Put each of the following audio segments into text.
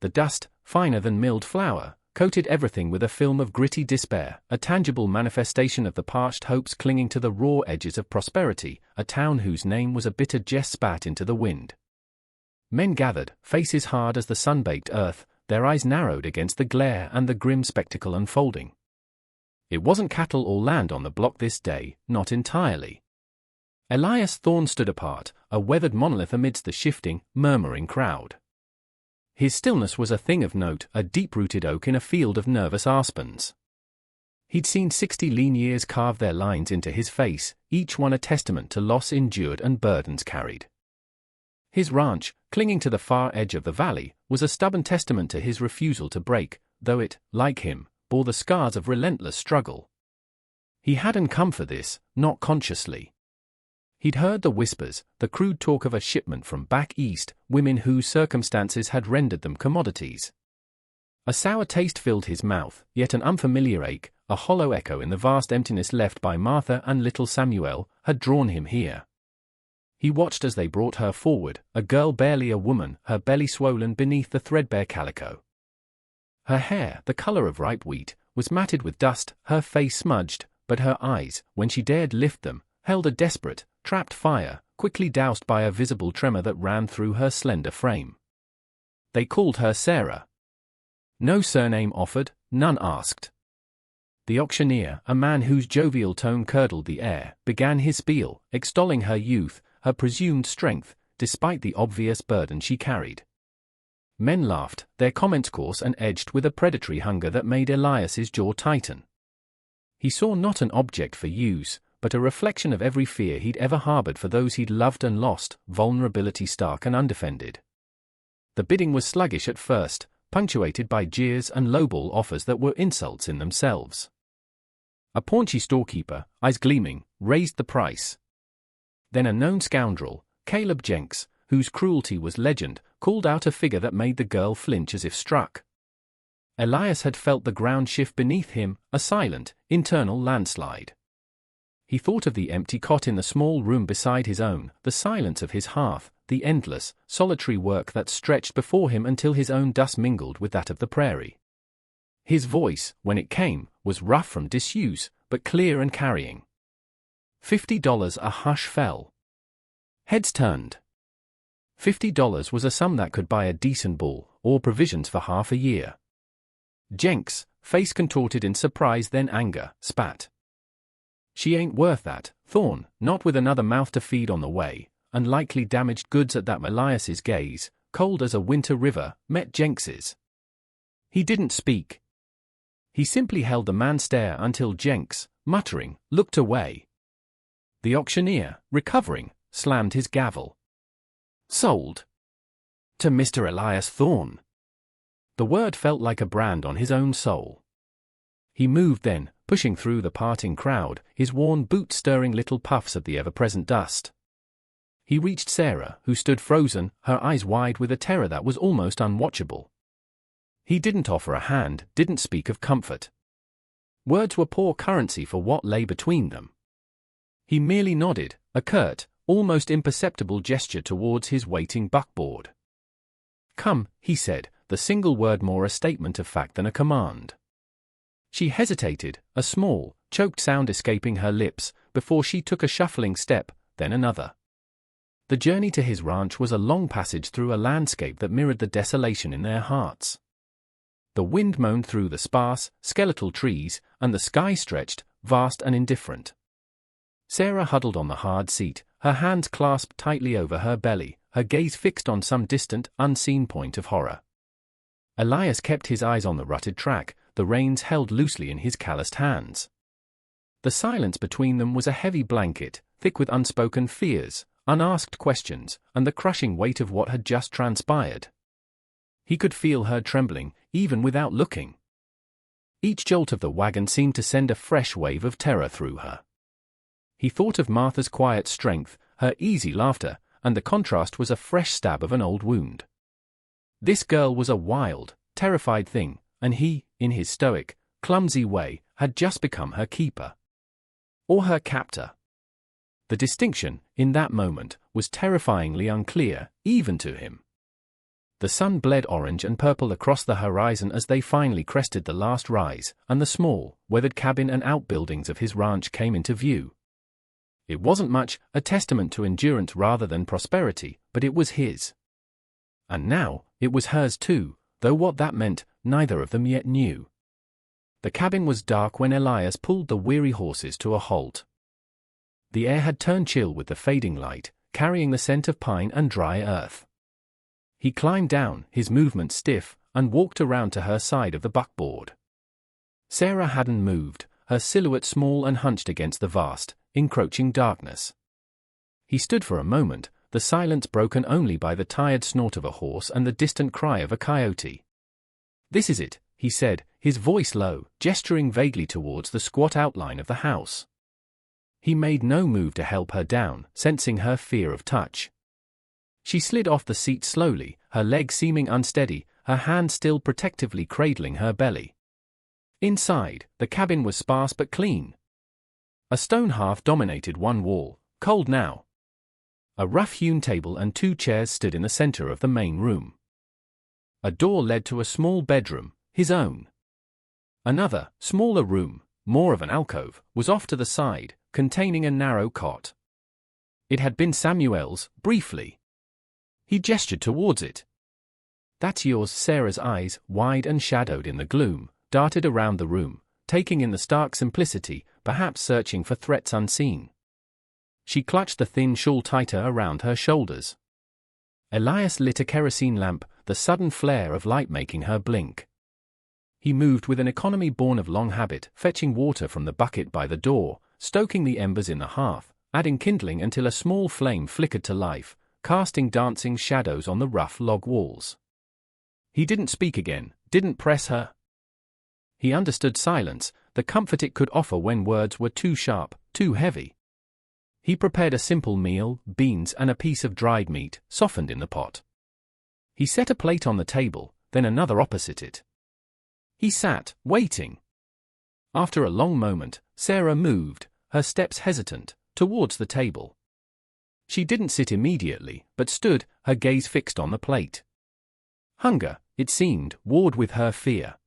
The dust, finer than milled flour, coated everything with a film of gritty despair, a tangible manifestation of the parched hopes clinging to the raw edges of prosperity, a town whose name was a bitter jest spat into the wind. Men gathered, faces hard as the sun-baked earth, their eyes narrowed against the glare and the grim spectacle unfolding. It wasn't cattle or land on the block this day, not entirely. Elias Thorne stood apart, a weathered monolith amidst the shifting, murmuring crowd. His stillness was a thing of note, a deep-rooted oak in a field of nervous aspens. He'd seen 60 lean years carve their lines into his face, each one a testament to loss endured and burdens carried. His ranch, clinging to the far edge of the valley, was a stubborn testament to his refusal to break, though it, like him, bore the scars of relentless struggle. He hadn't come for this, not consciously. He'd heard the whispers, the crude talk of a shipment from back east, women whose circumstances had rendered them commodities. A sour taste filled his mouth, yet an unfamiliar ache, a hollow echo in the vast emptiness left by Martha and little Samuel, had drawn him here. He watched as they brought her forward, a girl barely a woman, her belly swollen beneath the threadbare calico. Her hair, the color of ripe wheat, was matted with dust, her face smudged, but her eyes, when she dared lift them, held a desperate, trapped fire, quickly doused by a visible tremor that ran through her slender frame. They called her Sarah. No surname offered, none asked. The auctioneer, a man whose jovial tone curdled the air, began his spiel, extolling her youth, her presumed strength, despite the obvious burden she carried. Men laughed, their comments coarse and edged with a predatory hunger that made Elias's jaw tighten. He saw not an object for use, but a reflection of every fear he'd ever harbored for those he'd loved and lost, vulnerability stark and undefended. The bidding was sluggish at first, punctuated by jeers and lowball offers that were insults in themselves. A paunchy storekeeper, eyes gleaming, raised the price. Then a known scoundrel, Caleb Jenks, whose cruelty was legend, called out a figure that made the girl flinch as if struck. Elias had felt the ground shift beneath him, a silent, internal landslide. He thought of the empty cot in the small room beside his own, the silence of his hearth, the endless, solitary work that stretched before him until his own dust mingled with that of the prairie. His voice, when it came, was rough from disuse, but clear and carrying. $50. A hush fell. Heads turned. $50 was a sum that could buy a decent bull, or provisions for half a year. Jenks, face contorted in surprise then anger, spat. She ain't worth that, Thorne, not with another mouth to feed on the way, and likely damaged goods at that. Elias's gaze, cold as a winter river, met Jenks's. He didn't speak. He simply held the man's stare until Jenks, muttering, looked away. The auctioneer, recovering, slammed his gavel. Sold. To Mr. Elias Thorne. The word felt like a brand on his own soul. He moved then, pushing through the parting crowd, his worn boots stirring little puffs of the ever-present dust. He reached Sarah, who stood frozen, her eyes wide with a terror that was almost unwatchable. He didn't offer a hand, didn't speak of comfort. Words were poor currency for what lay between them. He merely nodded, a curt, almost imperceptible gesture towards his waiting buckboard. Come, he said, the single word more a statement of fact than a command. She hesitated, a small, choked sound escaping her lips, before she took a shuffling step, then another. The journey to his ranch was a long passage through a landscape that mirrored the desolation in their hearts. The wind moaned through the sparse, skeletal trees, and the sky stretched, vast and indifferent. Sarah huddled on the hard seat, her hands clasped tightly over her belly, her gaze fixed on some distant, unseen point of horror. Elias kept his eyes on the rutted track, the reins held loosely in his calloused hands. The silence between them was a heavy blanket, thick with unspoken fears, unasked questions, and the crushing weight of what had just transpired. He could feel her trembling, even without looking. Each jolt of the wagon seemed to send a fresh wave of terror through her. He thought of Martha's quiet strength, her easy laughter, and the contrast was a fresh stab of an old wound. This girl was a wild, terrified thing, and he, in his stoic, clumsy way, had just become her keeper. Or her captor. The distinction, in that moment, was terrifyingly unclear, even to him. The sun bled orange and purple across the horizon as they finally crested the last rise, and the small, weathered cabin and outbuildings of his ranch came into view. It wasn't much, a testament to endurance rather than prosperity, but it was his. And now, it was hers too, though what that meant, neither of them yet knew. The cabin was dark when Elias pulled the weary horses to a halt. The air had turned chill with the fading light, carrying the scent of pine and dry earth. He climbed down, his movements stiff, and walked around to her side of the buckboard. Sarah hadn't moved, her silhouette small and hunched against the vast, encroaching darkness. He stood for a moment, the silence broken only by the tired snort of a horse and the distant cry of a coyote. "This is it," he said, his voice low, gesturing vaguely towards the squat outline of the house. He made no move to help her down, sensing her fear of touch. She slid off the seat slowly, her legs seeming unsteady, her hand still protectively cradling her belly. Inside, the cabin was sparse but clean. A stone hearth dominated one wall, cold now. A rough-hewn table and 2 chairs stood in the center of the main room. A door led to a small bedroom, his own. Another, smaller room, more of an alcove, was off to the side, containing a narrow cot. It had been Samuel's, briefly. He gestured towards it. "That's yours." Sarah's eyes, wide and shadowed in the gloom, darted around the room, taking in the stark simplicity, perhaps searching for threats unseen. She clutched the thin shawl tighter around her shoulders. Elias lit a kerosene lamp, the sudden flare of light making her blink. He moved with an economy born of long habit, fetching water from the bucket by the door, stoking the embers in the hearth, adding kindling until a small flame flickered to life, casting dancing shadows on the rough log walls. He didn't speak again, didn't press her. He understood silence, the comfort it could offer when words were too sharp, too heavy. He prepared a simple meal, beans and a piece of dried meat, softened in the pot. He set a plate on the table, then another opposite it. He sat, waiting. After a long moment, Sarah moved, her steps hesitant, towards the table. She didn't sit immediately, but stood, her gaze fixed on the plate. Hunger, it seemed, warred with her fear.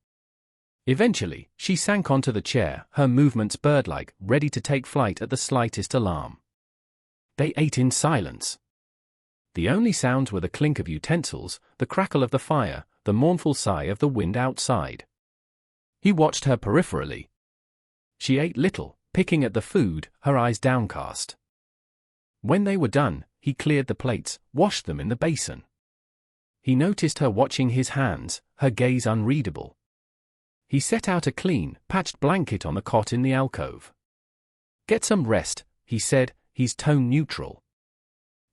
Eventually, she sank onto the chair, her movements bird-like, ready to take flight at the slightest alarm. They ate in silence. The only sounds were the clink of utensils, the crackle of the fire, the mournful sigh of the wind outside. He watched her peripherally. She ate little, picking at the food, her eyes downcast. When they were done, he cleared the plates, washed them in the basin. He noticed her watching his hands, her gaze unreadable. He set out a clean, patched blanket on the cot in the alcove. "Get some rest," he said, his tone neutral.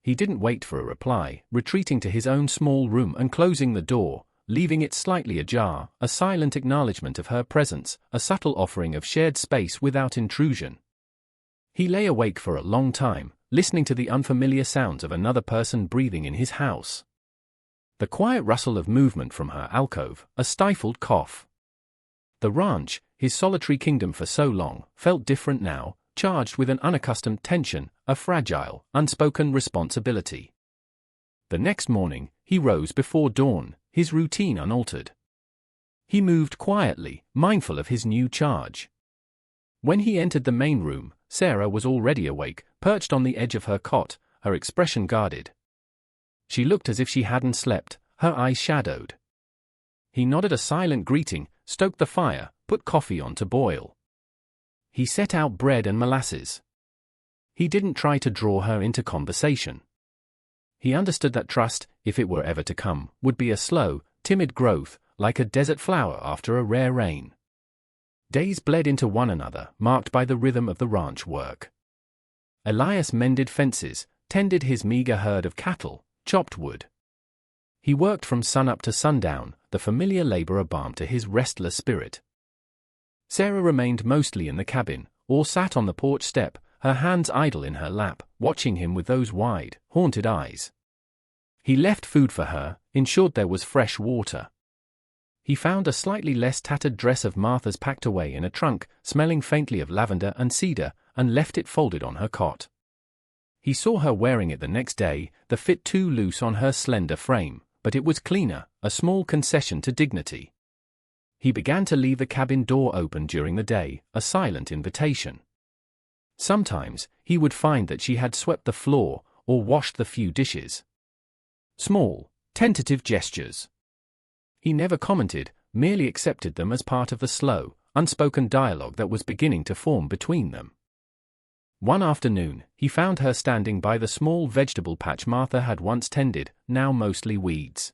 He didn't wait for a reply, retreating to his own small room and closing the door, leaving it slightly ajar, a silent acknowledgement of her presence, a subtle offering of shared space without intrusion. He lay awake for a long time, listening to the unfamiliar sounds of another person breathing in his house. The quiet rustle of movement from her alcove, a stifled cough. The ranch, his solitary kingdom for so long, felt different now, charged with an unaccustomed tension, a fragile, unspoken responsibility. The next morning, he rose before dawn, his routine unaltered. He moved quietly, mindful of his new charge. When he entered the main room, Sarah was already awake, perched on the edge of her cot, her expression guarded. She looked as if she hadn't slept, her eyes shadowed. He nodded a silent greeting, stoked the fire, put coffee on to boil. He set out bread and molasses. He didn't try to draw her into conversation. He understood that trust, if it were ever to come, would be a slow, timid growth, like a desert flower after a rare rain. Days bled into one another, marked by the rhythm of the ranch work. Elias mended fences, tended his meager herd of cattle, chopped wood. He worked from sunup to sundown, the familiar labor a balm to his restless spirit. Sarah remained mostly in the cabin, or sat on the porch step, her hands idle in her lap, watching him with those wide, haunted eyes. He left food for her, ensured there was fresh water. He found a slightly less tattered dress of Martha's packed away in a trunk, smelling faintly of lavender and cedar, and left it folded on her cot. He saw her wearing it the next day, the fit too loose on her slender frame, but it was cleaner, a small concession to dignity. He began to leave the cabin door open during the day, a silent invitation. Sometimes, he would find that she had swept the floor or washed the few dishes. Small, tentative gestures. He never commented, merely accepted them as part of the slow, unspoken dialogue that was beginning to form between them. One afternoon, he found her standing by the small vegetable patch Martha had once tended, now mostly weeds.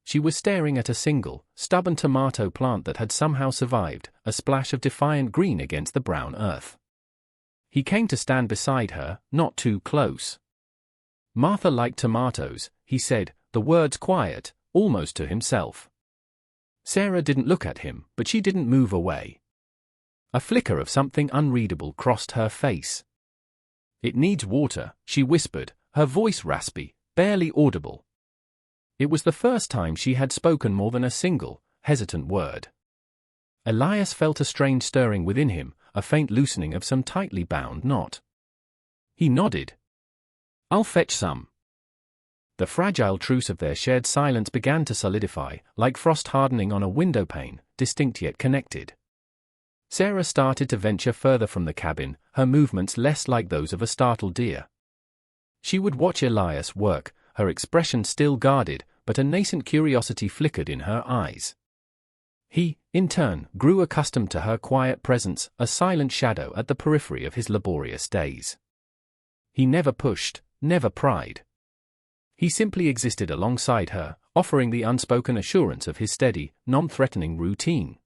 She was staring at a single, stubborn tomato plant that had somehow survived, a splash of defiant green against the brown earth. He came to stand beside her, not too close. "Martha liked tomatoes," he said, the words quiet, almost to himself. Sarah didn't look at him, but she didn't move away. A flicker of something unreadable crossed her face. "It needs water," she whispered, her voice raspy, barely audible. It was the first time she had spoken more than a single, hesitant word. Elias felt a strange stirring within him, a faint loosening of some tightly bound knot. He nodded. "I'll fetch some." The fragile truce of their shared silence began to solidify, like frost hardening on a windowpane, distinct yet connected. Sarah started to venture further from the cabin, her movements less like those of a startled deer. She would watch Elias work, her expression still guarded, but a nascent curiosity flickered in her eyes. He, in turn, grew accustomed to her quiet presence, a silent shadow at the periphery of his laborious days. He never pushed, never pried. He simply existed alongside her, offering the unspoken assurance of his steady, non-threatening routine.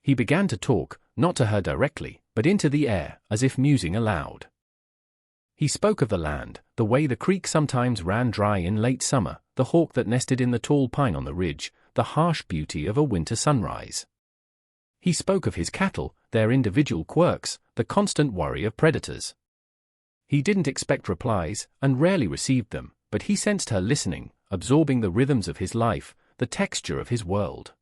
He began to talk, not to her directly, but into the air, as if musing aloud. He spoke of the land, the way the creek sometimes ran dry in late summer, the hawk that nested in the tall pine on the ridge, the harsh beauty of a winter sunrise. He spoke of his cattle, their individual quirks, the constant worry of predators. He didn't expect replies, and rarely received them, but he sensed her listening, absorbing the rhythms of his life, the texture of his world.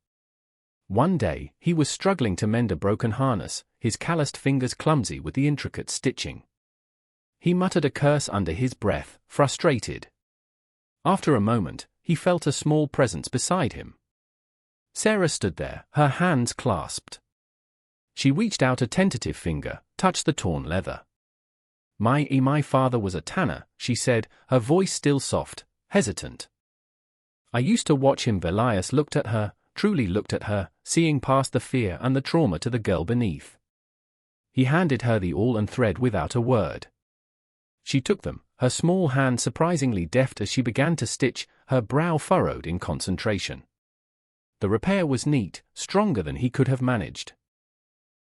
One day, he was struggling to mend a broken harness, his calloused fingers clumsy with the intricate stitching. He muttered a curse under his breath, frustrated. After a moment, he felt a small presence beside him. Sarah stood there, her hands clasped. She reached out a tentative finger, touched the torn leather. My father was a tanner," she said, her voice still soft, hesitant. "I used to watch him." Elias looked at her, truly looked at her, seeing past the fear and the trauma to the girl beneath. He handed her the awl and thread without a word. She took them, her small hand surprisingly deft as she began to stitch, her brow furrowed in concentration. The repair was neat, stronger than he could have managed.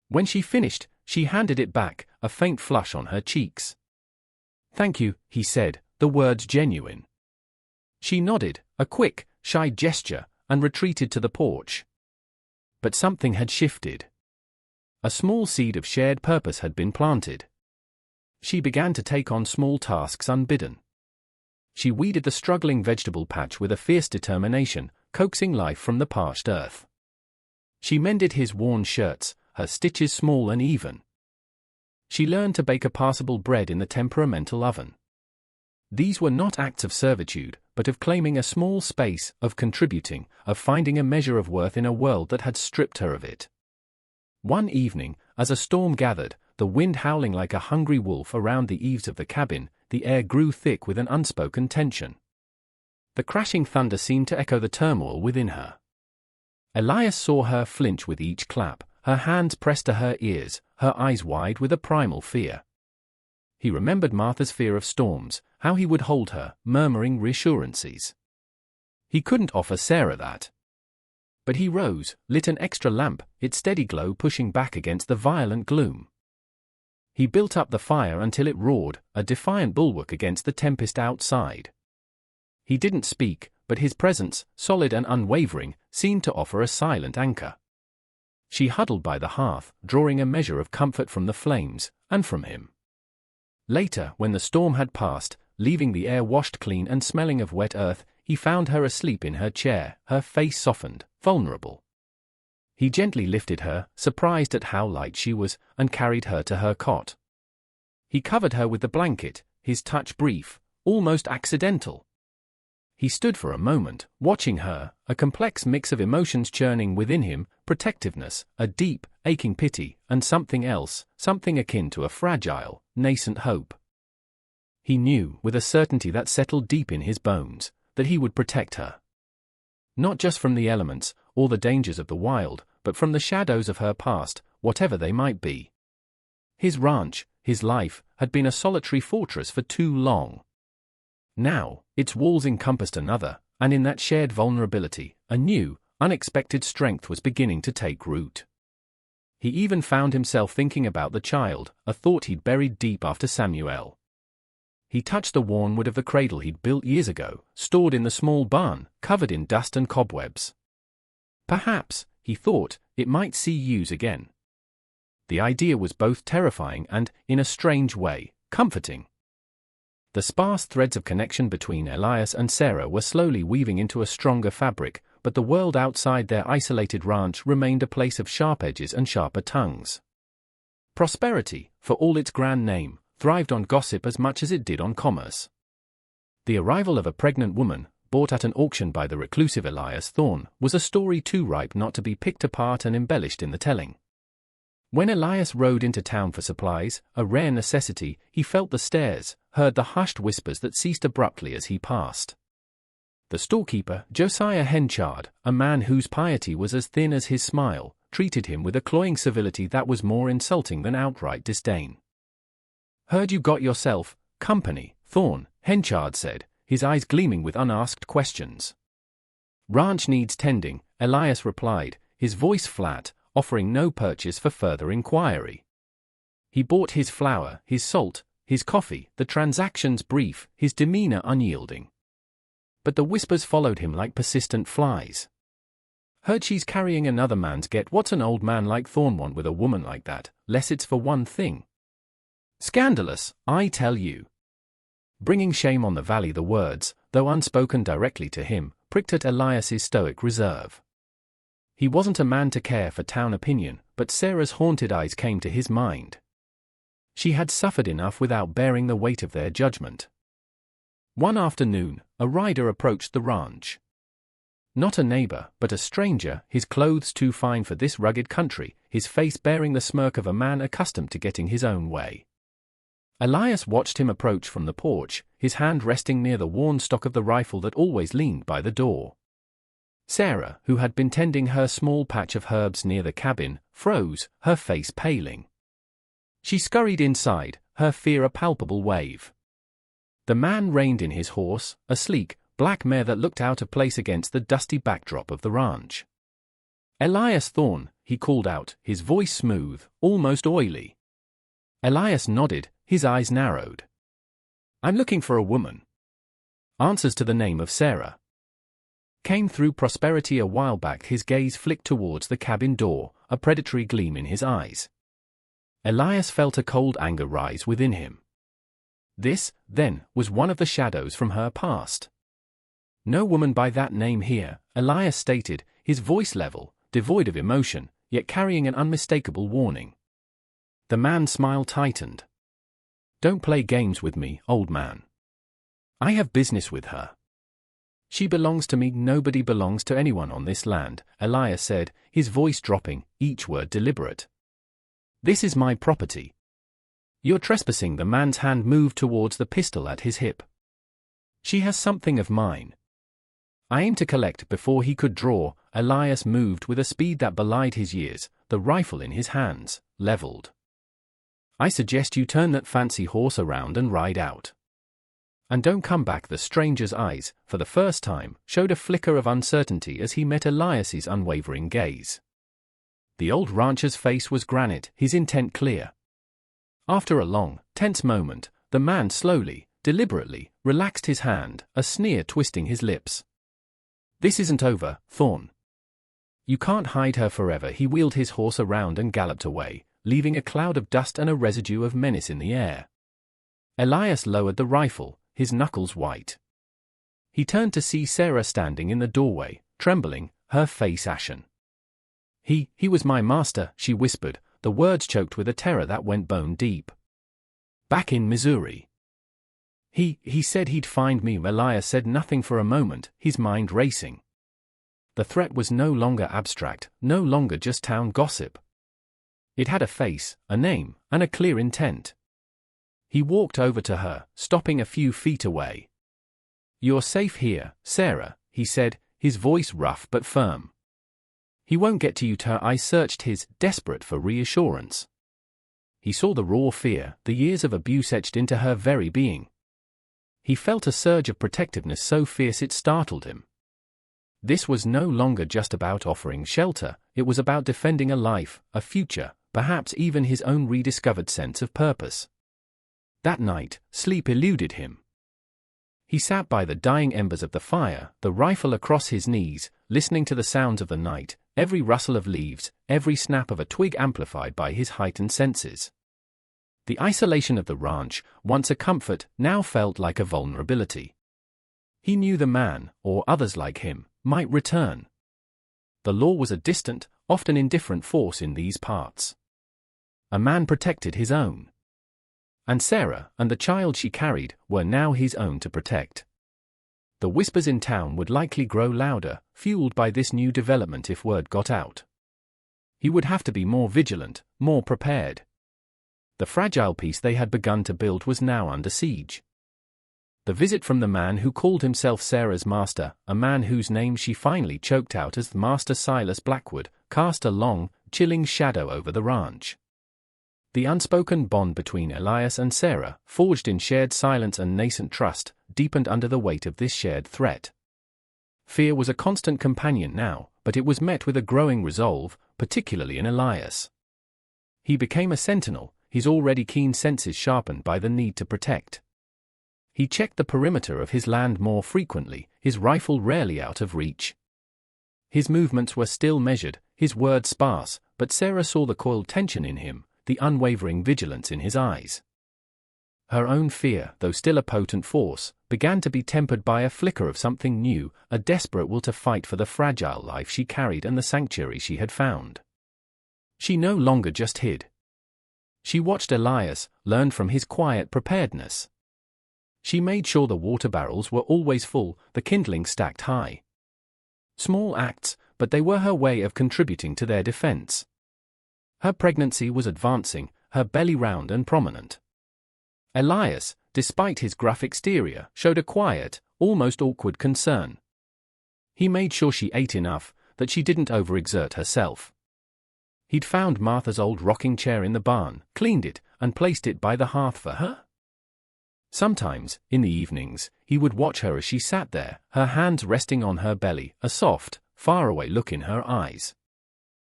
When she finished, she handed it back, a faint flush on her cheeks. "Thank you," he said, the words genuine. She nodded, a quick, shy gesture, and retreated to the porch. But something had shifted. A small seed of shared purpose had been planted. She began to take on small tasks unbidden. She weeded the struggling vegetable patch with a fierce determination, coaxing life from the parched earth. She mended his worn shirts, her stitches small and even. She learned to bake a passable bread in the temperamental oven. These were not acts of servitude, but of claiming a small space, of contributing, of finding a measure of worth in a world that had stripped her of it. One evening, as a storm gathered, the wind howling like a hungry wolf around the eaves of the cabin, the air grew thick with an unspoken tension. The crashing thunder seemed to echo the turmoil within her. Elias saw her flinch with each clap, her hands pressed to her ears, her eyes wide with a primal fear. He remembered Martha's fear of storms, how he would hold her, murmuring reassurances. He couldn't offer Sarah that. But he rose, lit an extra lamp, its steady glow pushing back against the violent gloom. He built up the fire until it roared, a defiant bulwark against the tempest outside. He didn't speak, but his presence, solid and unwavering, seemed to offer a silent anchor. She huddled by the hearth, drawing a measure of comfort from the flames, and from him. Later, when the storm had passed, leaving the air washed clean and smelling of wet earth, he found her asleep in her chair, her face softened, vulnerable. He gently lifted her, surprised at how light she was, and carried her to her cot. He covered her with the blanket, his touch brief, almost accidental. He stood for a moment, watching her, a complex mix of emotions churning within him, protectiveness, a deep, aching pity, and something else, something akin to a fragile, nascent hope. He knew, with a certainty that settled deep in his bones, that he would protect her. Not just from the elements, or the dangers of the wild, but from the shadows of her past, whatever they might be. His ranch, his life, had been a solitary fortress for too long. Now, its walls encompassed another, and in that shared vulnerability, a new, unexpected strength was beginning to take root. He even found himself thinking about the child, a thought he'd buried deep after Samuel. He touched the worn wood of the cradle he'd built years ago, stored in the small barn, covered in dust and cobwebs. Perhaps, he thought, it might see use again. The idea was both terrifying and, in a strange way, comforting. The sparse threads of connection between Elias and Sarah were slowly weaving into a stronger fabric, but the world outside their isolated ranch remained a place of sharp edges and sharper tongues. Prosperity, for all its grand name, thrived on gossip as much as it did on commerce. The arrival of a pregnant woman, bought at an auction by the reclusive Elias Thorne, was a story too ripe not to be picked apart and embellished in the telling. When Elias rode into town for supplies, a rare necessity, he felt the stares, heard the hushed whispers that ceased abruptly as he passed. The storekeeper, Josiah Henchard, a man whose piety was as thin as his smile, treated him with a cloying civility that was more insulting than outright disdain. "Heard you got yourself company, Thorne," Henchard said, his eyes gleaming with unasked questions. "Ranch needs tending," Elias replied, his voice flat, offering no purchase for further inquiry. He bought his flour, his salt, his coffee, the transactions brief, his demeanor unyielding. But the whispers followed him like persistent flies. "Heard she's carrying another man's get. What's an old man like Thorne want with a woman like that, less it's for one thing? Scandalous, I tell you." Bringing shame on the valley, the words, though unspoken directly to him, pricked at Elias's stoic reserve. He wasn't a man to care for town opinion, but Sarah's haunted eyes came to his mind. She had suffered enough without bearing the weight of their judgment. One afternoon, a rider approached the ranch. Not a neighbor, but a stranger, his clothes too fine for this rugged country, his face bearing the smirk of a man accustomed to getting his own way. Elias watched him approach from the porch, his hand resting near the worn stock of the rifle that always leaned by the door. Sarah, who had been tending her small patch of herbs near the cabin, froze, her face paling. She scurried inside, her fear a palpable wave. The man reined in his horse, a sleek, black mare that looked out of place against the dusty backdrop of the ranch. "Elias Thorne," he called out, his voice smooth, almost oily. Elias nodded, his eyes narrowed. "I'm looking for a woman." Answers to the name of Sarah came through Prosperity a while back. His gaze flicked towards the cabin door, a predatory gleam in his eyes. Elias felt a cold anger rise within him. This, then, was one of the shadows from her past. "No woman by that name here," Elias stated, his voice level, devoid of emotion, yet carrying an unmistakable warning. The man's smile tightened. "Don't play games with me, old man. I have business with her. She belongs to me. Nobody belongs to anyone on this land," Elias said, his voice dropping, each word deliberate. "This is my property." "You're trespassing." The man's hand moved towards the pistol at his hip. "She has something of mine. I aim to collect." Before he could draw, Elias moved with a speed that belied his years, the rifle in his hands, leveled. "I suggest you turn that fancy horse around and ride out. And don't come back." The stranger's eyes, for the first time, showed a flicker of uncertainty as he met Elias's unwavering gaze. The old rancher's face was granite, his intent clear. After a long, tense moment, the man slowly, deliberately, relaxed his hand, a sneer twisting his lips. "This isn't over, Thorne. You can't hide her forever." He wheeled his horse around and galloped away, leaving a cloud of dust and a residue of menace in the air. Elias lowered the rifle, his knuckles white. He turned to see Sarah standing in the doorway, trembling, her face ashen. He was my master," she whispered, the words choked with a terror that went bone deep. "Back in Missouri. He said he'd find me. Elias said nothing for a moment, his mind racing. The threat was no longer abstract, no longer just town gossip. It had a face, a name, and a clear intent. He walked over to her, stopping a few feet away. "You're safe here, Sarah," he said, his voice rough but firm. "He won't get to you." Her eyes searched his, desperate for reassurance. He saw the raw fear, the years of abuse etched into her very being. He felt a surge of protectiveness so fierce it startled him. This was no longer just about offering shelter, it was about defending a life, a future, perhaps even his own rediscovered sense of purpose. That night, sleep eluded him. He sat by the dying embers of the fire, the rifle across his knees, listening to the sounds of the night, every rustle of leaves, every snap of a twig amplified by his heightened senses. The isolation of the ranch, once a comfort, now felt like a vulnerability. He knew the man, or others like him, might return. The law was a distant, often indifferent force in these parts. A man protected his own. And Sarah, and the child she carried, were now his own to protect. The whispers in town would likely grow louder, fueled by this new development if word got out. He would have to be more vigilant, more prepared. The fragile peace they had begun to build was now under siege. The visit from the man who called himself Sarah's master, a man whose name she finally choked out as Master Silas Blackwood, cast a long, chilling shadow over the ranch. The unspoken bond between Elias and Sarah, forged in shared silence and nascent trust, deepened under the weight of this shared threat. Fear was a constant companion now, but it was met with a growing resolve, particularly in Elias. He became a sentinel, his already keen senses sharpened by the need to protect. He checked the perimeter of his land more frequently, his rifle rarely out of reach. His movements were still measured, his words sparse, but Sarah saw the coiled tension in him, the unwavering vigilance in his eyes. Her own fear, though still a potent force, began to be tempered by a flicker of something new, a desperate will to fight for the fragile life she carried and the sanctuary she had found. She no longer just hid. She watched Elias, learned from his quiet preparedness. She made sure the water barrels were always full, the kindling stacked high. Small acts, but they were her way of contributing to their defense. Her pregnancy was advancing, her belly round and prominent. Elias, despite his gruff exterior, showed a quiet, almost awkward concern. He made sure she ate enough, that she didn't overexert herself. He'd found Martha's old rocking chair in the barn, cleaned it, and placed it by the hearth for her. Sometimes, in the evenings, he would watch her as she sat there, her hands resting on her belly, a soft, faraway look in her eyes.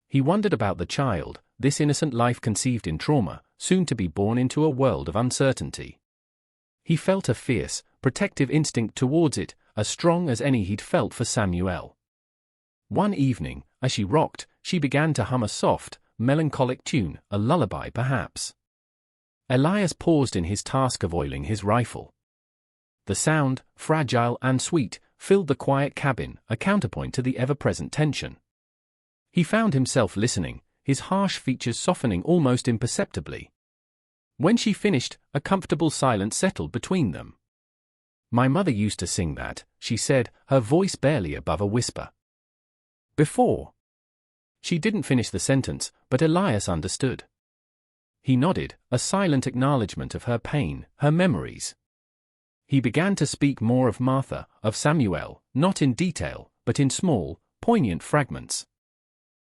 He wondered about the child, this innocent life conceived in trauma, soon to be born into a world of uncertainty. He felt a fierce, protective instinct towards it, as strong as any he'd felt for Samuel. One evening, as she rocked, she began to hum a soft, melancholic tune, a lullaby perhaps. Elias paused in his task of oiling his rifle. The sound, fragile and sweet, filled the quiet cabin, a counterpoint to the ever-present tension. He found himself listening, his harsh features softening almost imperceptibly. When she finished, a comfortable silence settled between them. "My mother used to sing that," she said, her voice barely above a whisper. "Before." She didn't finish the sentence, but Elias understood. He nodded, a silent acknowledgement of her pain, her memories. He began to speak more of Martha, of Samuel, not in detail, but in small, poignant fragments.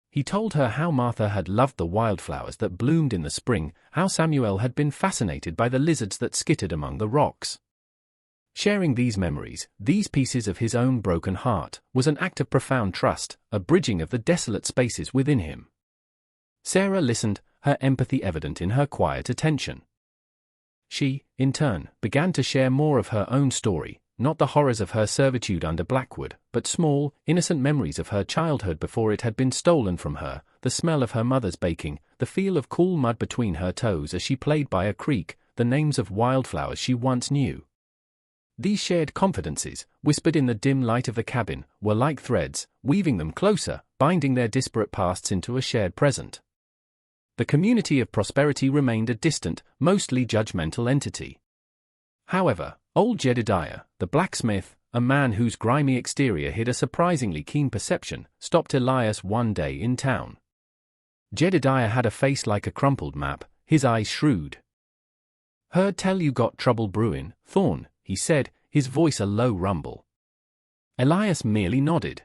He told her how Martha had loved the wildflowers that bloomed in the spring, how Samuel had been fascinated by the lizards that skittered among the rocks. Sharing these memories, these pieces of his own broken heart, was an act of profound trust, a bridging of the desolate spaces within him. Sarah listened, her empathy evident in her quiet attention. She, in turn, began to share more of her own story, not the horrors of her servitude under Blackwood, but small, innocent memories of her childhood before it had been stolen from her, the smell of her mother's baking, the feel of cool mud between her toes as she played by a creek, the names of wildflowers she once knew. These shared confidences, whispered in the dim light of the cabin, were like threads, weaving them closer, binding their disparate pasts into a shared present. The community of Prosperity remained a distant, mostly judgmental entity. However, Old Jedediah, the blacksmith, a man whose grimy exterior hid a surprisingly keen perception, stopped Elias one day in town. Jedediah had a face like a crumpled map, his eyes shrewd. "Heard tell you got trouble brewin', Thorn," he said, his voice a low rumble. Elias merely nodded.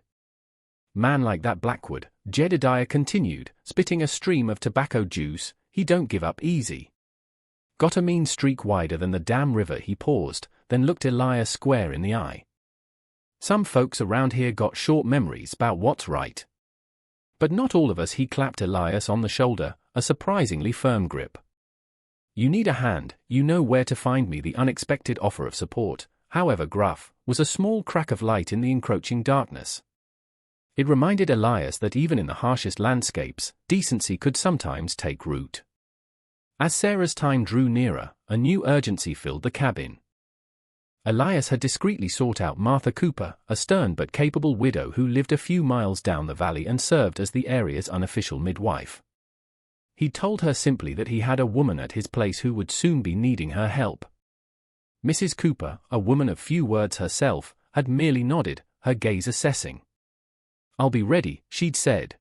"Man like that Blackwood," Jedediah continued, spitting a stream of tobacco juice, "he don't give up easy. Got a mean streak wider than the damn river." He paused, then looked Elias square in the eye. "Some folks around here got short memories about what's right. But not all of us." He clapped Elias on the shoulder, a surprisingly firm grip. "You need a hand, you know where to find me." The unexpected offer of support, however gruff, was a small crack of light in the encroaching darkness. It reminded Elias that even in the harshest landscapes, decency could sometimes take root. As Sarah's time drew nearer, a new urgency filled the cabin. Elias had discreetly sought out Martha Cooper, a stern but capable widow who lived a few miles down the valley and served as the area's unofficial midwife. He told her simply that he had a woman at his place who would soon be needing her help. Mrs. Cooper, a woman of few words herself, had merely nodded, her gaze assessing. "I'll be ready," she'd said.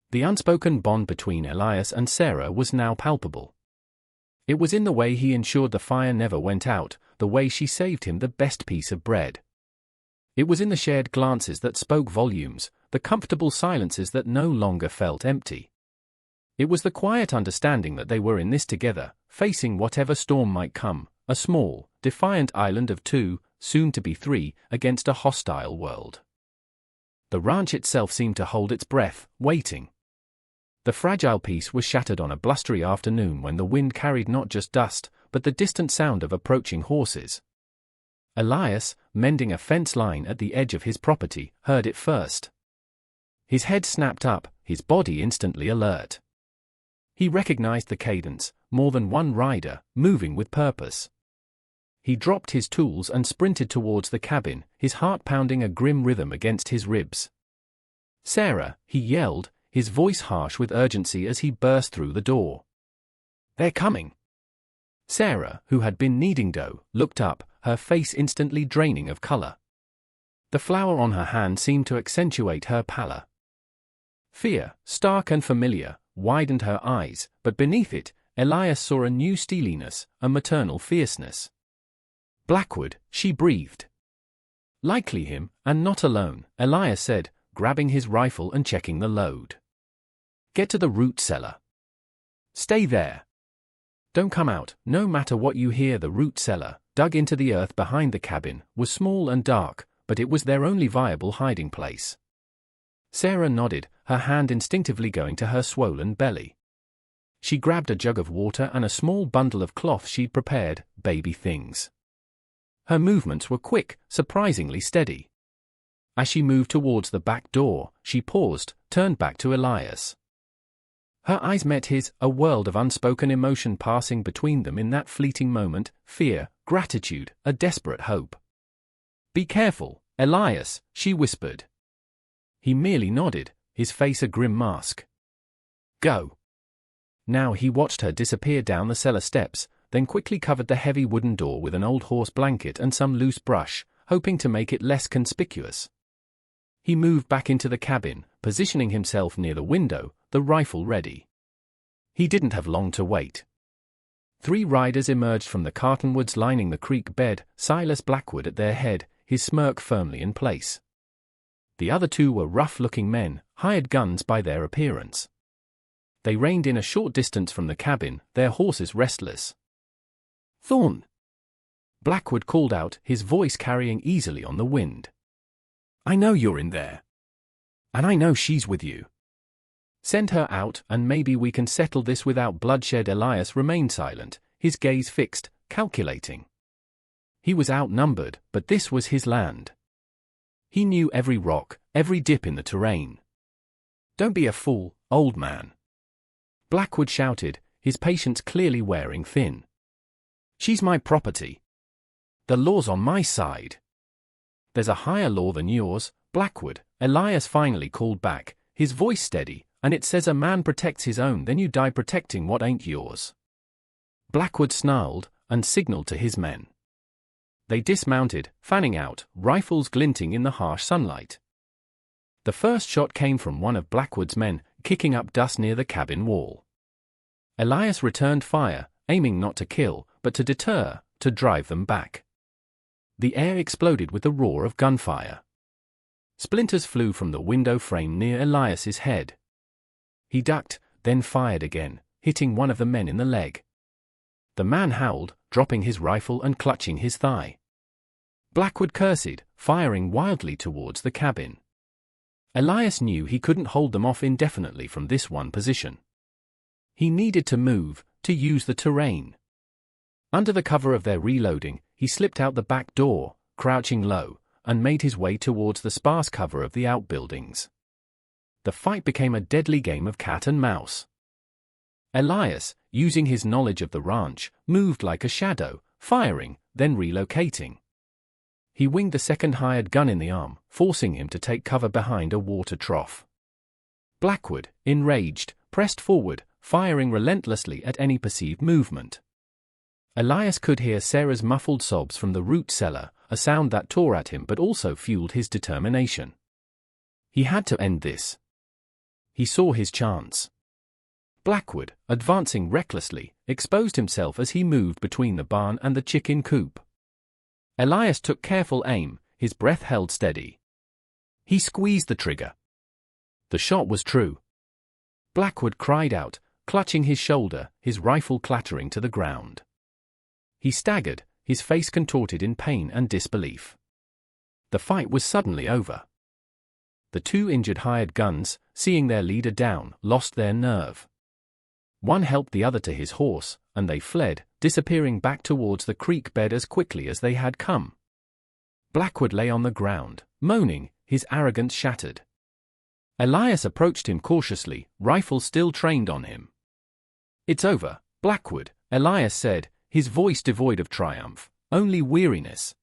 The unspoken bond between Elias and Sarah was now palpable. It was in the way he ensured the fire never went out, the way she saved him the best piece of bread. It was in the shared glances that spoke volumes, the comfortable silences that no longer felt empty. It was the quiet understanding that they were in this together, facing whatever storm might come, a small, defiant island of two, soon to be three, against a hostile world. The ranch itself seemed to hold its breath, waiting. The fragile peace was shattered on a blustery afternoon when the wind carried not just dust, but the distant sound of approaching horses. Elias, mending a fence line at the edge of his property, heard it first. His head snapped up, his body instantly alert. He recognized the cadence, more than one rider, moving with purpose. He dropped his tools and sprinted towards the cabin, his heart pounding a grim rhythm against his ribs. "Sarah," he yelled, his voice harsh with urgency as he burst through the door. "They're coming." Sarah, who had been kneading dough, looked up, her face instantly draining of color. The flour on her hand seemed to accentuate her pallor. Fear, stark and familiar, widened her eyes, but beneath it, Elias saw a new steeliness, a maternal fierceness. "Blackwood," she breathed. "Likely him, and not alone," Elias said, grabbing his rifle and checking the load. "Get to the root cellar. Stay there. Don't come out, no matter what you hear." The root cellar, dug into the earth behind the cabin, was small and dark, but it was their only viable hiding place. Sarah nodded, her hand instinctively going to her swollen belly. She grabbed a jug of water and a small bundle of cloth she'd prepared, baby things. Her movements were quick, surprisingly steady. As she moved towards the back door, she paused, turned back to Elias. Her eyes met his, a world of unspoken emotion passing between them in that fleeting moment, fear, gratitude, a desperate hope. "Be careful, Elias," she whispered. He merely nodded, his face a grim mask. "Go." Now he watched her disappear down the cellar steps, then quickly covered the heavy wooden door with an old horse blanket and some loose brush, hoping to make it less conspicuous. He moved back into the cabin, positioning himself near the window, the rifle ready. He didn't have long to wait. 3 riders emerged from the cottonwoods lining the creek bed, Silas Blackwood at their head, his smirk firmly in place. The other 2 were rough-looking men, hired guns by their appearance. They reined in a short distance from the cabin, their horses restless. "Thorn!" Blackwood called out, his voice carrying easily on the wind. "I know you're in there. And I know she's with you. Send her out, and maybe we can settle this without bloodshed." Elias remained silent, his gaze fixed, calculating. He was outnumbered, but this was his land. He knew every rock, every dip in the terrain. "Don't be a fool, old man," Blackwood shouted, his patience clearly wearing thin. "She's my property. The law's on my side." "There's a higher law than yours, Blackwood," Elias finally called back, his voice steady, "and it says a man protects his own, then you die protecting what ain't yours." Blackwood snarled, and signaled to his men. They dismounted, fanning out, rifles glinting in the harsh sunlight. The first shot came from one of Blackwood's men, kicking up dust near the cabin wall. Elias returned fire, aiming not to kill, but to deter, to drive them back. The air exploded with the roar of gunfire. Splinters flew from the window frame near Elias's head. He ducked, then fired again, hitting one of the men in the leg. The man howled, dropping his rifle and clutching his thigh. Blackwood cursed, firing wildly towards the cabin. Elias knew he couldn't hold them off indefinitely from this one position. He needed to move, to use the terrain. Under the cover of their reloading, he slipped out the back door, crouching low, and made his way towards the sparse cover of the outbuildings. The fight became a deadly game of cat and mouse. Elias, using his knowledge of the ranch, moved like a shadow, firing, then relocating. He winged the second hired gun in the arm, forcing him to take cover behind a water trough. Blackwood, enraged, pressed forward, firing relentlessly at any perceived movement. Elias could hear Sarah's muffled sobs from the root cellar, a sound that tore at him but also fueled his determination. He had to end this. He saw his chance. Blackwood, advancing recklessly, exposed himself as he moved between the barn and the chicken coop. Elias took careful aim, his breath held steady. He squeezed the trigger. The shot was true. Blackwood cried out, clutching his shoulder, his rifle clattering to the ground. He staggered, his face contorted in pain and disbelief. The fight was suddenly over. The two injured hired guns, seeing their leader down, lost their nerve. One helped the other to his horse, and they fled, disappearing back towards the creek bed as quickly as they had come. Blackwood lay on the ground, moaning, his arrogance shattered. Elias approached him cautiously, rifle still trained on him. "It's over, Blackwood," Elias said, his voice devoid of triumph, only weariness.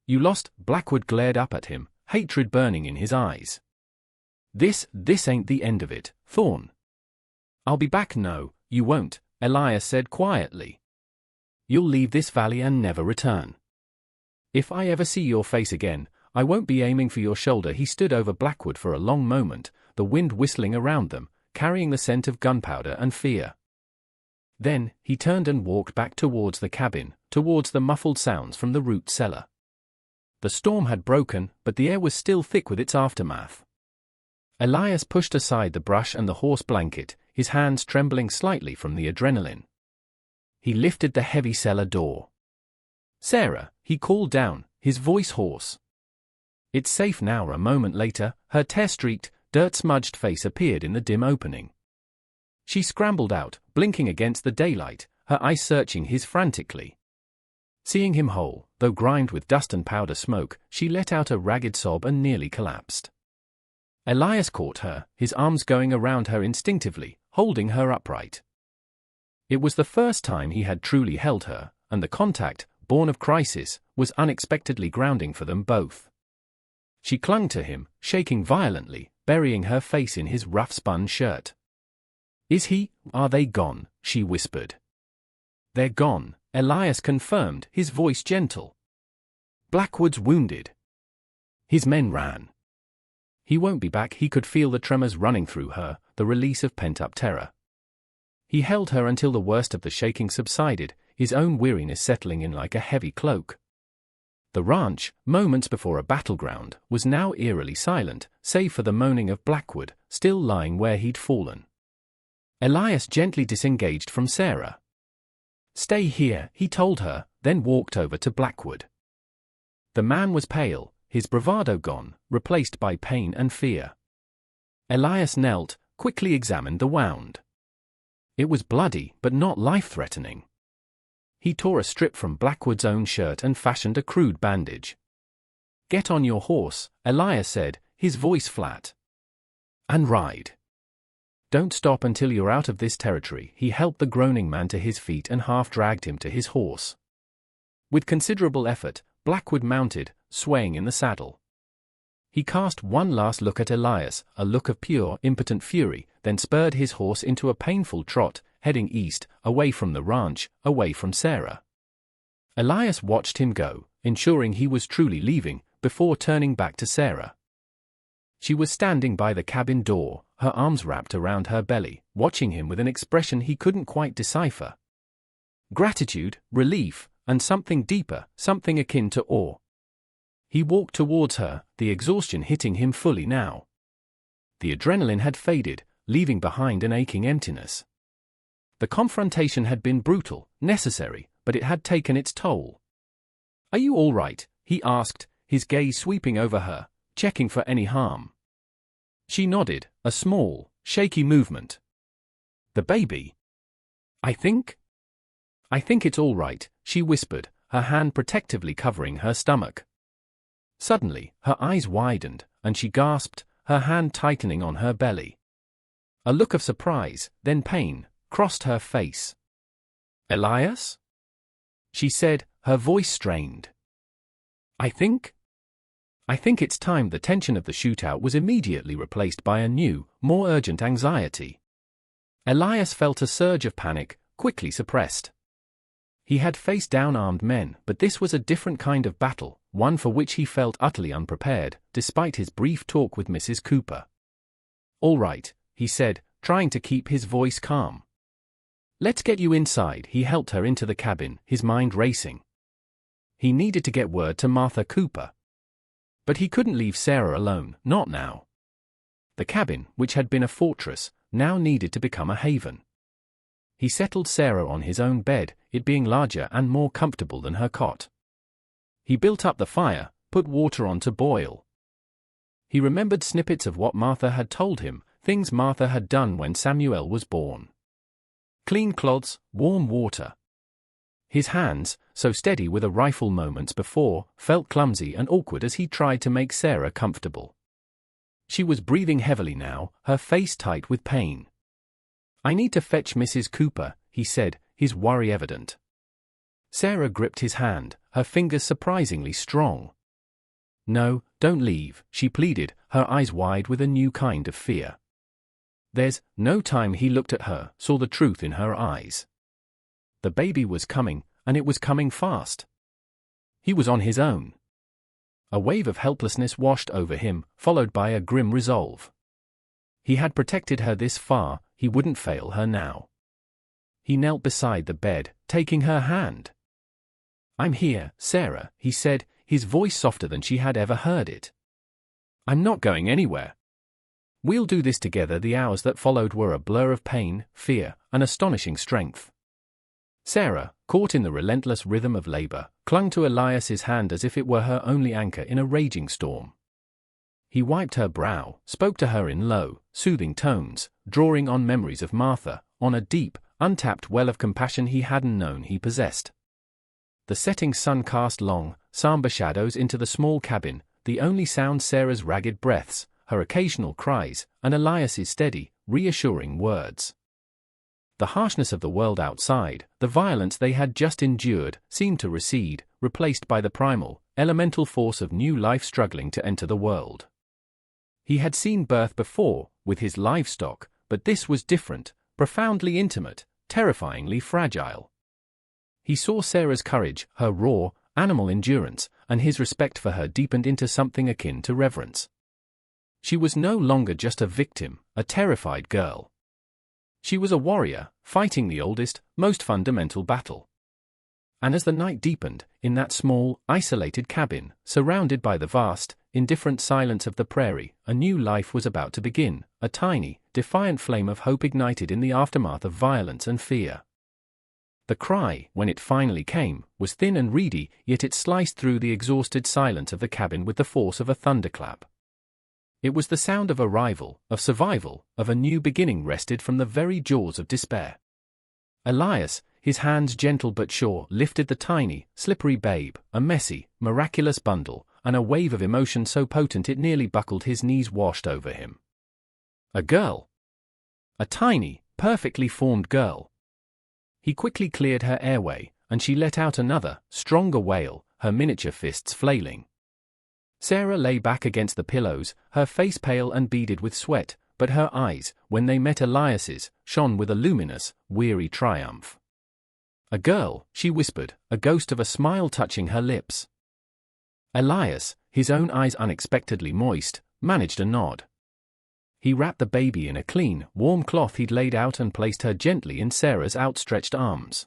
"You lost." Blackwood glared up at him, hatred burning in his eyes. This ain't the end of it, Thorn." "I'll be back." "No, you won't," Elias said quietly. "You'll leave this valley and never return. If I ever see your face again, I won't be aiming for your shoulder." He stood over Blackwood for a long moment, the wind whistling around them, carrying the scent of gunpowder and fear. Then, he turned and walked back towards the cabin, towards the muffled sounds from the root cellar. The storm had broken, but the air was still thick with its aftermath. Elias pushed aside the brush and the horse blanket, his hands trembling slightly from the adrenaline. He lifted the heavy cellar door. "Sarah," he called down, his voice hoarse. "It's safe now." A moment later, her tear-streaked, dirt-smudged face appeared in the dim opening. She scrambled out, blinking against the daylight, her eyes searching his frantically. Seeing him whole, though grimed with dust and powder smoke, she let out a ragged sob and nearly collapsed. Elias caught her, his arms going around her instinctively, holding her upright. It was the first time he had truly held her, and the contact, born of crisis, was unexpectedly grounding for them both. She clung to him, shaking violently, burying her face in his rough-spun shirt. "Are they gone?" she whispered. "They're gone," Elias confirmed, his voice gentle. "Blackwood's wounded. His men ran. He won't be back." He could feel the tremors running through her, the release of pent-up terror. He held her until the worst of the shaking subsided, his own weariness settling in like a heavy cloak. The ranch, moments before a battleground, was now eerily silent, save for the moaning of Blackwood, still lying where he'd fallen. Elias gently disengaged from Sarah. "Stay here," he told her, then walked over to Blackwood. The man was pale, his bravado gone, replaced by pain and fear. Elias knelt, quickly examined the wound. It was bloody, but not life-threatening. He tore a strip from Blackwood's own shirt and fashioned a crude bandage. "Get on your horse," Elias said, his voice flat. "And ride. Don't stop until you're out of this territory." He helped the groaning man to his feet and half-dragged him to his horse. With considerable effort, Blackwood mounted, swaying in the saddle. He cast one last look at Elias, a look of pure, impotent fury, then spurred his horse into a painful trot, heading east, away from the ranch, away from Sarah. Elias watched him go, ensuring he was truly leaving, before turning back to Sarah. She was standing by the cabin door, her arms wrapped around her belly, watching him with an expression he couldn't quite decipher. Gratitude, relief, and something deeper, something akin to awe. He walked towards her, the exhaustion hitting him fully now. The adrenaline had faded, leaving behind an aching emptiness. The confrontation had been brutal, necessary, but it had taken its toll. "Are you all right?" he asked, his gaze sweeping over her, checking for any harm. She nodded, a small, shaky movement. "The baby? I think it's all right," she whispered, her hand protectively covering her stomach. Suddenly, her eyes widened, and she gasped, her hand tightening on her belly. A look of surprise, then pain, crossed her face. "Elias?" she said, her voice strained. I think it's time." The tension of the shootout was immediately replaced by a new, more urgent anxiety. Elias felt a surge of panic, quickly suppressed. He had faced down armed men, but this was a different kind of battle, one for which he felt utterly unprepared, despite his brief talk with Mrs. Cooper. "All right," he said, trying to keep his voice calm. "Let's get you inside." He helped her into the cabin, his mind racing. He needed to get word to Martha Cooper. But he couldn't leave Sarah alone, not now. The cabin, which had been a fortress, now needed to become a haven. He settled Sarah on his own bed, it being larger and more comfortable than her cot. He built up the fire, put water on to boil. He remembered snippets of what Martha had told him, things Martha had done when Samuel was born. Clean cloths, warm water. His hands, so steady with a rifle moments before, felt clumsy and awkward as he tried to make Sarah comfortable. She was breathing heavily now, her face tight with pain. "I need to fetch Mrs. Cooper," he said, his worry evident. Sarah gripped his hand, her fingers surprisingly strong. "No, don't leave," she pleaded, her eyes wide with a new kind of fear. "There's no time." He looked at her, saw the truth in her eyes. The baby was coming, and it was coming fast. He was on his own. A wave of helplessness washed over him, followed by a grim resolve. He had protected her this far, he wouldn't fail her now. He knelt beside the bed, taking her hand. "I'm here, Sarah," he said, his voice softer than she had ever heard it. "I'm not going anywhere. We'll do this together." The hours that followed were a blur of pain, fear, and astonishing strength. Sarah, caught in the relentless rhythm of labor, clung to Elias's hand as if it were her only anchor in a raging storm. He wiped her brow, spoke to her in low, soothing tones, drawing on memories of Martha, on a deep, untapped well of compassion he hadn't known he possessed. The setting sun cast long, somber shadows into the small cabin, the only sound Sarah's ragged breaths, her occasional cries, and Elias's steady, reassuring words. The harshness of the world outside, the violence they had just endured, seemed to recede, replaced by the primal, elemental force of new life struggling to enter the world. He had seen birth before, with his livestock, but this was different, profoundly intimate, terrifyingly fragile. He saw Sarah's courage, her raw, animal endurance, and his respect for her deepened into something akin to reverence. She was no longer just a victim, a terrified girl. She was a warrior, fighting the oldest, most fundamental battle. And as the night deepened, in that small, isolated cabin, surrounded by the vast, indifferent silence of the prairie, a new life was about to begin, a tiny, defiant flame of hope ignited in the aftermath of violence and fear. The cry, when it finally came, was thin and reedy, yet it sliced through the exhausted silence of the cabin with the force of a thunderclap. It was the sound of arrival, of survival, of a new beginning wrested from the very jaws of despair. Elias, his hands gentle but sure, lifted the tiny, slippery babe, a messy, miraculous bundle, and a wave of emotion so potent it nearly buckled his knees washed over him. A girl. A tiny, perfectly formed girl. He quickly cleared her airway, and she let out another, stronger wail, her miniature fists flailing. Sarah lay back against the pillows, her face pale and beaded with sweat, but her eyes, when they met Elias's, shone with a luminous, weary triumph. "A girl," she whispered, a ghost of a smile touching her lips. Elias, his own eyes unexpectedly moist, managed a nod. He wrapped the baby in a clean, warm cloth he'd laid out and placed her gently in Sarah's outstretched arms.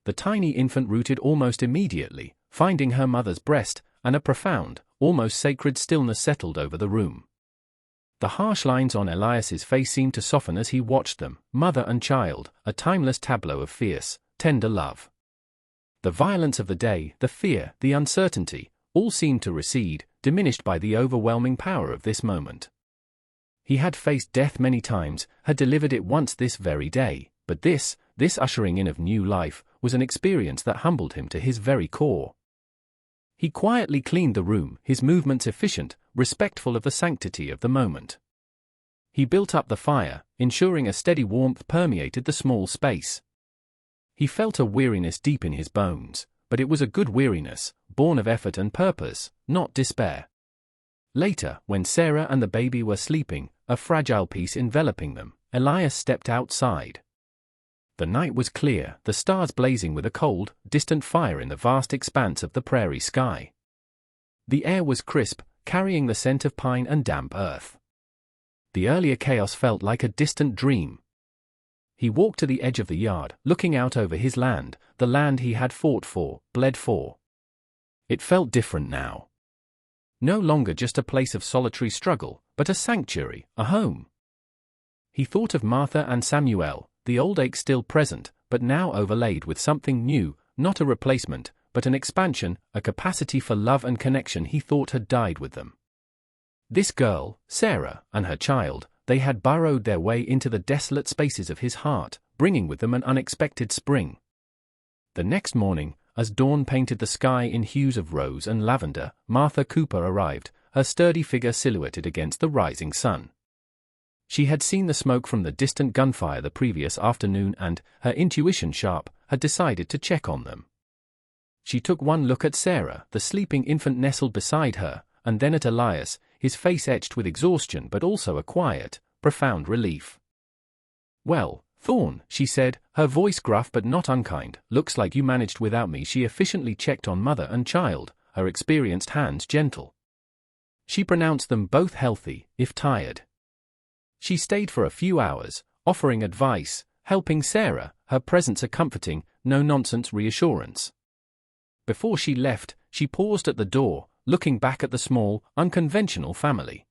The tiny infant rooted almost immediately, finding her mother's breast, and a profound, almost sacred stillness settled over the room. The harsh lines on Elias's face seemed to soften as he watched them, mother and child, a timeless tableau of fierce, tender love. The violence of the day, the fear, the uncertainty, all seemed to recede, diminished by the overwhelming power of this moment. He had faced death many times, had delivered it once this very day, but this ushering in of new life, was an experience that humbled him to his very core. He quietly cleaned the room, his movements efficient, respectful of the sanctity of the moment. He built up the fire, ensuring a steady warmth permeated the small space. He felt a weariness deep in his bones, but it was a good weariness, born of effort and purpose, not despair. Later, when Sarah and the baby were sleeping, a fragile peace enveloping them, Elias stepped outside. The night was clear, the stars blazing with a cold, distant fire in the vast expanse of the prairie sky. The air was crisp, carrying the scent of pine and damp earth. The earlier chaos felt like a distant dream. He walked to the edge of the yard, looking out over his land, the land he had fought for, bled for. It felt different now. No longer just a place of solitary struggle, but a sanctuary, a home. He thought of Martha and Samuel, the old ache still present, but now overlaid with something new, not a replacement, but an expansion, a capacity for love and connection he thought had died with them. This girl, Sarah, and her child, they had burrowed their way into the desolate spaces of his heart, bringing with them an unexpected spring. The next morning, as dawn painted the sky in hues of rose and lavender, Martha Cooper arrived, her sturdy figure silhouetted against the rising sun. She had seen the smoke from the distant gunfire the previous afternoon and, her intuition sharp, had decided to check on them. She took one look at Sarah, the sleeping infant nestled beside her, and then at Elias, his face etched with exhaustion but also a quiet, profound relief. "Well, Thorne," she said, her voice gruff but not unkind, "looks like you managed without me." She efficiently checked on mother and child, her experienced hands gentle. She pronounced them both healthy, if tired. She stayed for a few hours, offering advice, helping Sarah, her presence a comforting, no-nonsense reassurance. Before she left, she paused at the door, looking back at the small, unconventional family.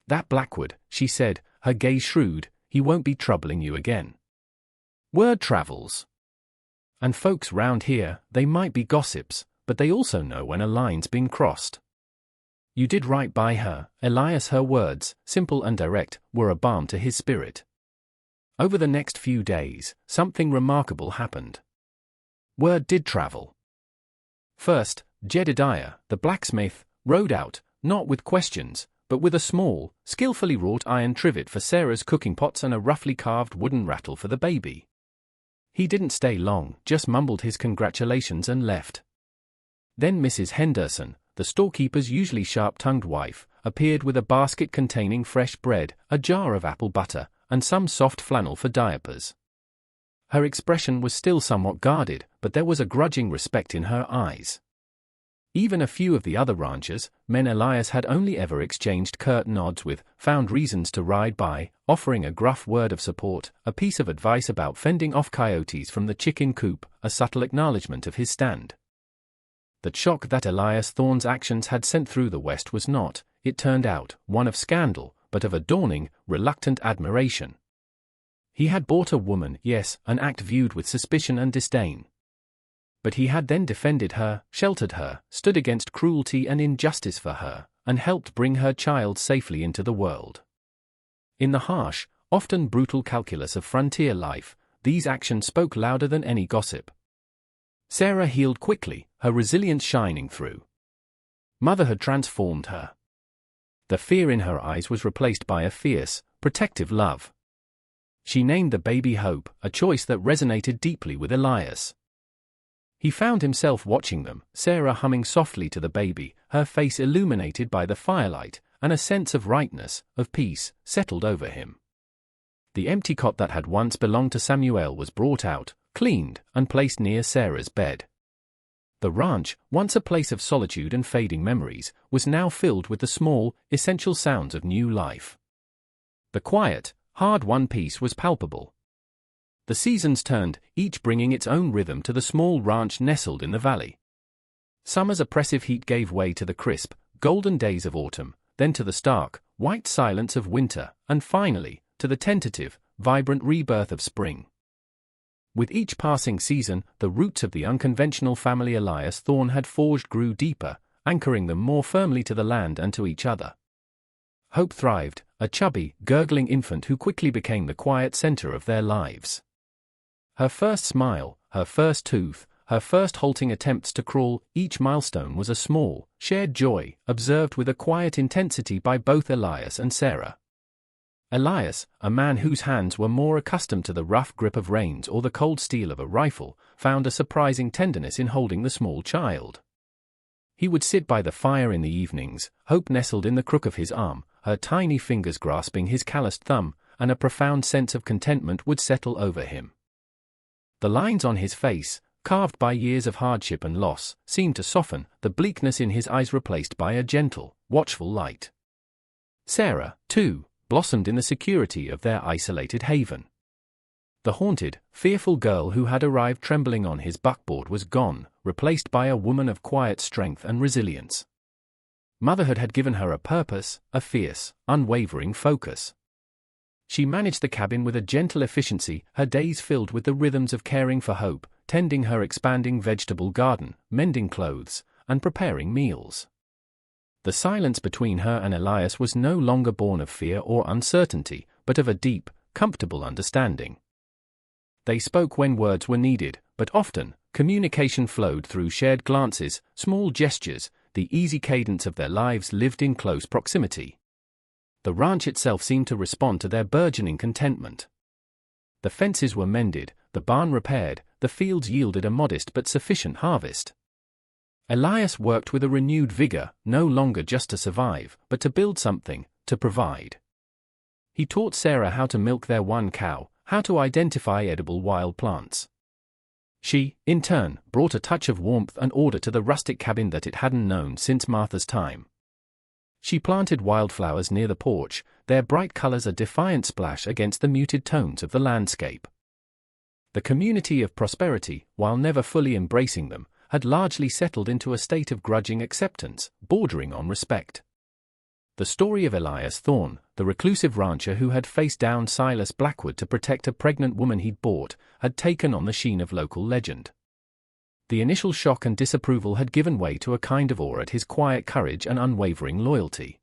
"That Blackwood," she said, her gaze shrewd, "he won't be troubling you again. Word travels. And folks round here, they might be gossips, but they also know when a line's been crossed. You did right by her." Elias, her words, simple and direct, were a balm to his spirit. Over the next few days, something remarkable happened. Word did travel. First, Jedediah, the blacksmith, rode out, not with questions, but with a small, skillfully wrought iron trivet for Sarah's cooking pots and a roughly carved wooden rattle for the baby. He didn't stay long, just mumbled his congratulations and left. Then Mrs. Henderson, the storekeeper's usually sharp-tongued wife, appeared with a basket containing fresh bread, a jar of apple butter, and some soft flannel for diapers. Her expression was still somewhat guarded, but there was a grudging respect in her eyes. Even a few of the other ranchers, men Elias had only ever exchanged curt nods with, found reasons to ride by, offering a gruff word of support, a piece of advice about fending off coyotes from the chicken coop, a subtle acknowledgement of his stand. The shock that Elias Thorne's actions had sent through the West was not, it turned out, one of scandal, but of a dawning, reluctant admiration. He had bought a woman, yes, an act viewed with suspicion and disdain. But he had then defended her, sheltered her, stood against cruelty and injustice for her, and helped bring her child safely into the world. In the harsh, often brutal calculus of frontier life, these actions spoke louder than any gossip. Sarah healed quickly, her resilience shining through. Mother had transformed her. The fear in her eyes was replaced by a fierce, protective love. She named the baby Hope, a choice that resonated deeply with Elias. He found himself watching them, Sarah humming softly to the baby, her face illuminated by the firelight, and a sense of rightness, of peace, settled over him. The empty cot that had once belonged to Samuel was brought out, cleaned, and placed near Sarah's bed. The ranch, once a place of solitude and fading memories, was now filled with the small, essential sounds of new life. The quiet, hard-won peace was palpable. The seasons turned, each bringing its own rhythm to the small ranch nestled in the valley. Summer's oppressive heat gave way to the crisp, golden days of autumn, then to the stark, white silence of winter, and finally, to the tentative, vibrant rebirth of spring. With each passing season, the roots of the unconventional family Elias Thorne had forged grew deeper, anchoring them more firmly to the land and to each other. Hope thrived, a chubby, gurgling infant who quickly became the quiet center of their lives. Her first smile, her first tooth, her first halting attempts to crawl, each milestone was a small, shared joy, observed with a quiet intensity by both Elias and Sarah. Elias, a man whose hands were more accustomed to the rough grip of reins or the cold steel of a rifle, found a surprising tenderness in holding the small child. He would sit by the fire in the evenings, Hope nestled in the crook of his arm, her tiny fingers grasping his calloused thumb, and a profound sense of contentment would settle over him. The lines on his face, carved by years of hardship and loss, seemed to soften, the bleakness in his eyes replaced by a gentle, watchful light. Sarah, too, blossomed in the security of their isolated haven. The haunted, fearful girl who had arrived trembling on his buckboard was gone, replaced by a woman of quiet strength and resilience. Motherhood had given her a purpose, a fierce, unwavering focus. She managed the cabin with a gentle efficiency, her days filled with the rhythms of caring for Hope, tending her expanding vegetable garden, mending clothes, and preparing meals. The silence between her and Elias was no longer born of fear or uncertainty, but of a deep, comfortable understanding. They spoke when words were needed, but often, communication flowed through shared glances, small gestures, the easy cadence of their lives lived in close proximity. The ranch itself seemed to respond to their burgeoning contentment. The fences were mended, the barn repaired, the fields yielded a modest but sufficient harvest. Elias worked with a renewed vigor, no longer just to survive, but to build something, to provide. He taught Sarah how to milk their one cow, how to identify edible wild plants. She, in turn, brought a touch of warmth and order to the rustic cabin that it hadn't known since Martha's time. She planted wildflowers near the porch, their bright colors a defiant splash against the muted tones of the landscape. The community of Prosperity, while never fully embracing them, had largely settled into a state of grudging acceptance, bordering on respect. The story of Elias Thorne, the reclusive rancher who had faced down Silas Blackwood to protect a pregnant woman he'd bought, had taken on the sheen of local legend. The initial shock and disapproval had given way to a kind of awe at his quiet courage and unwavering loyalty.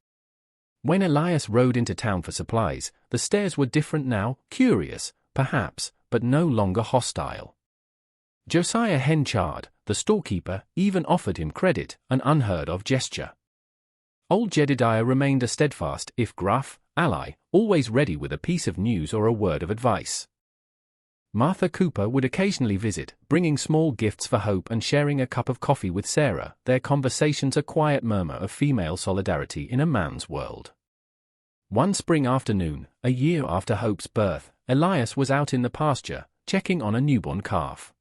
When Elias rode into town for supplies, the stares were different now, curious, perhaps, but no longer hostile. Josiah Henchard, the storekeeper, even offered him credit, an unheard-of gesture. Old Jedediah remained a steadfast, if gruff, ally, always ready with a piece of news or a word of advice. Martha Cooper would occasionally visit, bringing small gifts for Hope and sharing a cup of coffee with Sarah, their conversations a quiet murmur of female solidarity in a man's world. One spring afternoon, a year after Hope's birth, Elias was out in the pasture, checking on a newborn calf.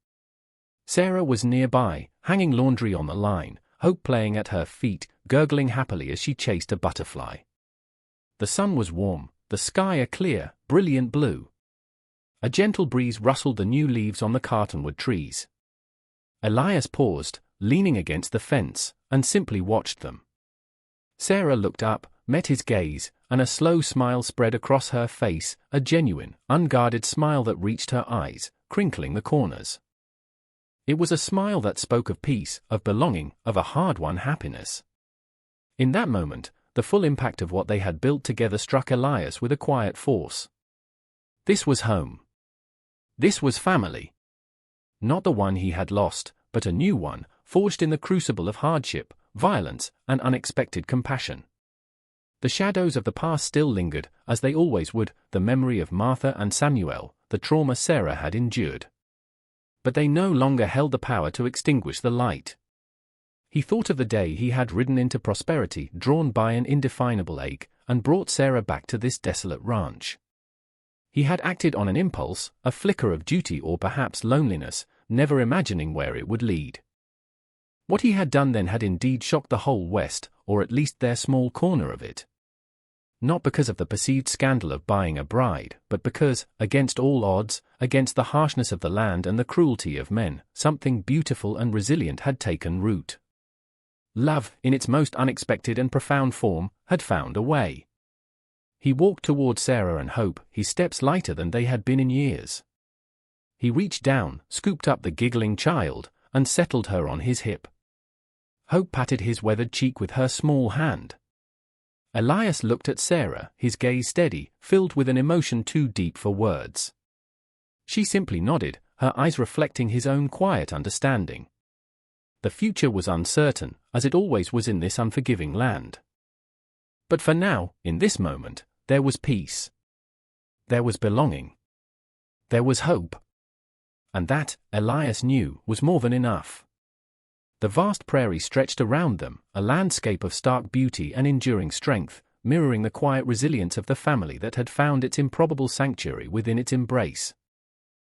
Sarah was nearby, hanging laundry on the line, Hope playing at her feet, gurgling happily as she chased a butterfly. The sun was warm, the sky a clear, brilliant blue. A gentle breeze rustled the new leaves on the cottonwood trees. Elias paused, leaning against the fence, and simply watched them. Sarah looked up, met his gaze, and a slow smile spread across her face, a genuine, unguarded smile that reached her eyes, crinkling the corners. It was a smile that spoke of peace, of belonging, of a hard-won happiness. In that moment, the full impact of what they had built together struck Elias with a quiet force. This was home. This was family. Not the one he had lost, but a new one, forged in the crucible of hardship, violence, and unexpected compassion. The shadows of the past still lingered, as they always would, the memory of Martha and Samuel, the trauma Sarah had endured. But they no longer held the power to extinguish the light. He thought of the day he had ridden into Prosperity, drawn by an indefinable ache, and brought Sarah back to this desolate ranch. He had acted on an impulse, a flicker of duty or perhaps loneliness, never imagining where it would lead. What he had done then had indeed shocked the whole West, or at least their small corner of it. Not because of the perceived scandal of buying a bride, but because, against all odds, against the harshness of the land and the cruelty of men, something beautiful and resilient had taken root. Love, in its most unexpected and profound form, had found a way. He walked toward Sarah and Hope, his steps lighter than they had been in years. He reached down, scooped up the giggling child, and settled her on his hip. Hope patted his weathered cheek with her small hand. Elias looked at Sarah, his gaze steady, filled with an emotion too deep for words. She simply nodded, her eyes reflecting his own quiet understanding. The future was uncertain, as it always was in this unforgiving land. But for now, in this moment, there was peace. There was belonging. There was hope. And that, Elias knew, was more than enough. The vast prairie stretched around them, a landscape of stark beauty and enduring strength, mirroring the quiet resilience of the family that had found its improbable sanctuary within its embrace.